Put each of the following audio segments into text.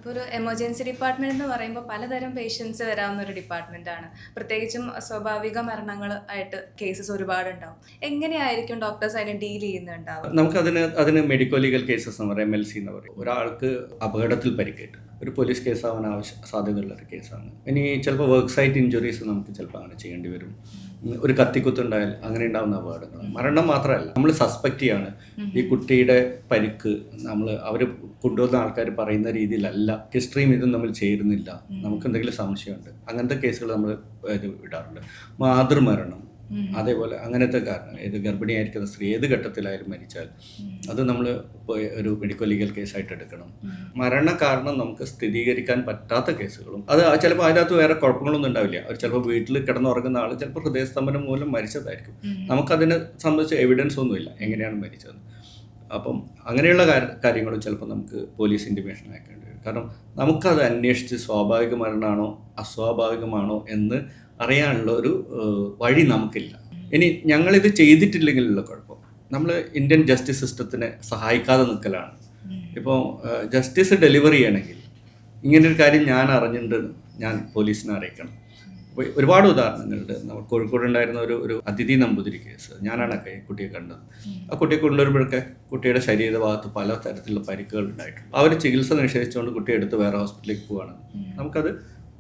അപ്പോൾ ഒരു emergency department എന്ന് പറയുമ്പോൾ പലതരം പേഷ്യൻസ് വരാവുന്ന ഒരു ഡിപ്പാർട്ട്മെന്റാണ്. പ്രത്യേകിച്ചും സ്വാഭാവിക മരണങ്ങൾ ആയിട്ട് കേസസ് ഒരുപാടുണ്ടാവും. എങ്ങനെയായിരിക്കും ഡോക്ടേഴ്സ് അതിനെ ഡീൽ ചെയ്യുന്നുണ്ടാവുക? നമുക്കതിന് മെഡിക്കോ ലീഗൽ കേസസ് എന്ന് പറയും, MLC എന്ന് പറയും. ഒരാൾക്ക് അപകടത്തിൽ പരിക്കേറ്റ് ഒരു പോലീസ് കേസാവാൻ സാധ്യതയുള്ളൊരു കേസാണ്. ഇനി ചിലപ്പോൾ വർക്ക് സൈറ്റ് ഇഞ്ചുറീസ് നമുക്ക് ചിലപ്പോൾ അങ്ങനെ ചെയ്യേണ്ടി വരും. ഒരു കത്തിക്കുത്തുണ്ടായാൽ അങ്ങനെ ഉണ്ടാകുന്ന അപകടങ്ങൾ. മരണം മാത്രമല്ല, നമ്മൾ സസ്പെക്റ്റ് ചെയ്യാണ് ഈ കുട്ടിയുടെ പരിക്ക് അവർ കൊണ്ടുവന്ന ആൾക്കാർ പറയുന്ന രീതിയിലല്ല, ഹിസ്റ്ററിയും ഇതും നമ്മൾ ചേരുന്നില്ല, നമുക്ക് എന്തെങ്കിലും സംശയമുണ്ട്, അങ്ങനത്തെ കേസുകൾ നമ്മൾ ഇത് ഇടാറുണ്ട്. മാതൃമരണം അതേപോലെ അങ്ങനത്തെ കാരണം ഏത് ഗർഭിണിയായിരിക്കുന്ന സ്ത്രീ ഏത് ഘട്ടത്തിലായാലും മരിച്ചാൽ അത് നമ്മൾ ഒരു മെഡിക്കൽ ലീഗൽ കേസായിട്ട് എടുക്കണം. മരണ കാരണം നമുക്ക് സ്ഥിരീകരിക്കാൻ പറ്റാത്ത കേസുകളും അത് ചിലപ്പോൾ അതിനകത്ത് വേറെ കുഴപ്പങ്ങളൊന്നും ഉണ്ടാവില്ല. അവർ ചിലപ്പോൾ വീട്ടിൽ കിടന്നുറങ്ങുന്ന ആൾ ചിലപ്പോൾ ഹൃദയസ്തംഭനം മൂലം മരിച്ചതായിരിക്കും. നമുക്കതിനെ സംബന്ധിച്ച് എവിഡൻസ് ഒന്നുമില്ല എങ്ങനെയാണ് മരിച്ചത്. അപ്പം അങ്ങനെയുള്ള കാര്യങ്ങളും ചിലപ്പോൾ നമുക്ക് പോലീസ് ഇൻറ്റിമേഷൻ അയക്കേണ്ടി വരും. കാരണം നമുക്കത് അന്വേഷിച്ച് സ്വാഭാവിക മരണമാണോ അസ്വാഭാവികമാണോ എന്ന് അറിയാനുള്ള ഒരു വഴി നമുക്കില്ല. ഇനി ഞങ്ങളിത് ചെയ്തിട്ടില്ലെങ്കിലുള്ള കുഴപ്പം നമ്മൾ ഇന്ത്യൻ ജസ്റ്റിസ് സിസ്റ്റത്തിനെ സഹായിക്കാതെ നിൽക്കലാണ്. ഇപ്പോൾ ജസ്റ്റിസ് ഡെലിവറി ചെയ്യണമെങ്കിൽ ഇങ്ങനൊരു കാര്യം ഞാൻ അറിഞ്ഞിട്ടുണ്ട്, ഞാൻ പോലീസിനെ അറിയിക്കണം. അപ്പോൾ ഒരുപാട് ഉദാഹരണങ്ങളുണ്ട്. നമ്മൾ കോഴിക്കോട് ഉണ്ടായിരുന്ന ഒരു അതിഥി നമ്പൂതിരി കേസ്, ഞാനാണ് കുട്ടിയെ കണ്ടത്. ആ കുട്ടിയെ കൊണ്ടുവരുമ്പോഴൊക്കെ കുട്ടിയുടെ ശരീരഭാഗത്ത് പല തരത്തിലുള്ള പരിക്കുകൾ ഉണ്ടായിട്ടുണ്ട്. അവർ ചികിത്സ നിഷേധിച്ചുകൊണ്ട് കുട്ടിയെ എടുത്ത് വേറെ ഹോസ്പിറ്റലിലേക്ക് പോവുകയാണ്. നമുക്കത്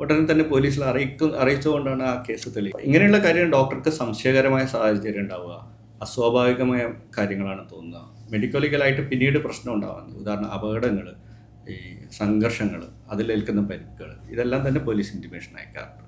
ഉടനെ തന്നെ പോലീസിൽ അറിയിച്ചുകൊണ്ടാണ് ആ കേസ് തെളിയുക. ഇങ്ങനെയുള്ള കാര്യം ഡോക്ടർക്ക് സംശയകരമായ സാഹചര്യം ഉണ്ടാവുക, അസ്വാഭാവികമായ കാര്യങ്ങളാണ് തോന്നുക. മെഡിക്കൽ ലീഗലായിട്ട് പിന്നീട് പ്രശ്നം ഉണ്ടാകുന്നത്, ഉദാഹരണം അപകടങ്ങൾ, ഈ സംഘർഷങ്ങൾ, അതിലേൽക്കുന്ന പരിക്കുകൾ, ഇതെല്ലാം തന്നെ പോലീസ് ഇൻറ്റിമേഷൻ അയക്കാറുണ്ട്.